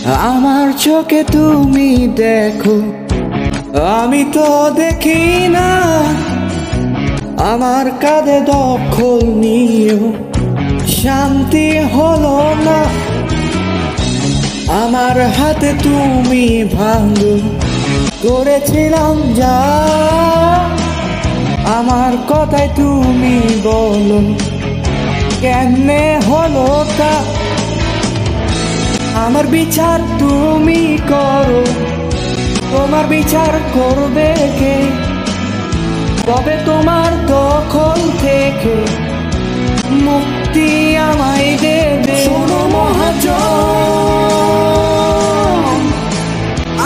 আমার চোখে তুমি দেখো, আমি তো দেখি না। আমার কাঁধে দখল নিয়েও শান্তি হলো না। আমার হাতে তুমি ভাঙো করেছিলাম যা, আমার কথায় তুমি বলো কেমনে হলো তা। আমার বিচার তুমি করো, তোমার বিচার করবে কে? তবে তোমার দখল থেকে মুক্তি আমায় দেবে। শোনো মহাজন,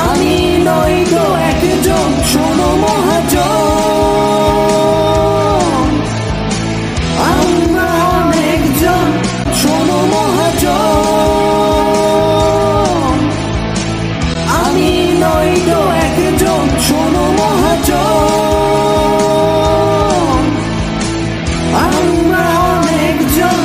আমি নই তো একজন। শোনো মহাজন, আমরা অনেকজন। শোনো মহাজন, আমি নই তো একজন। শোনো মহাজন, আমরা অনেকজন।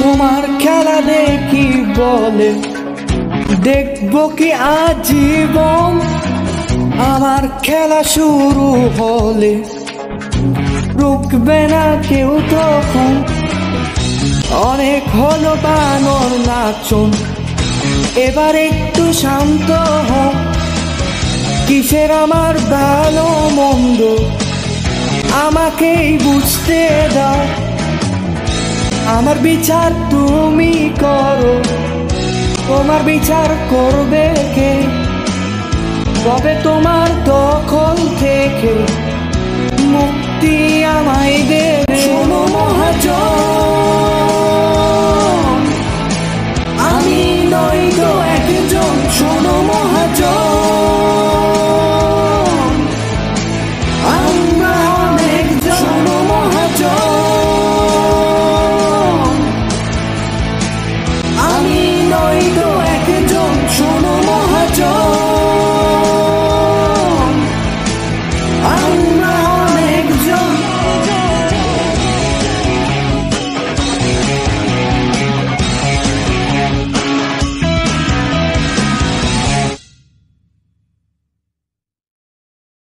তোমার খেলা দেখি বলে দেখবো কি আজীবন? আমার খেলা শুরু হলে রুকবে না কেউ তখন। অনেক হলো বানর নাচন, এবার একটু শান্ত হও। কিসের আমার ভালো মন্দ আমাকেই বুঝতে দাও। আমার বিচার তুমি করো, তোমার বিচার করবে কে? তবে তোমার দখল থেকে মুক্তি আমায় দেবে। শোনো মহাজন, আমি নই তো একজন। শোনো মহাজন, আমরা অনেকজন। শোনো মহাজন, আমি নই তো একজন। শোনো মহাজন,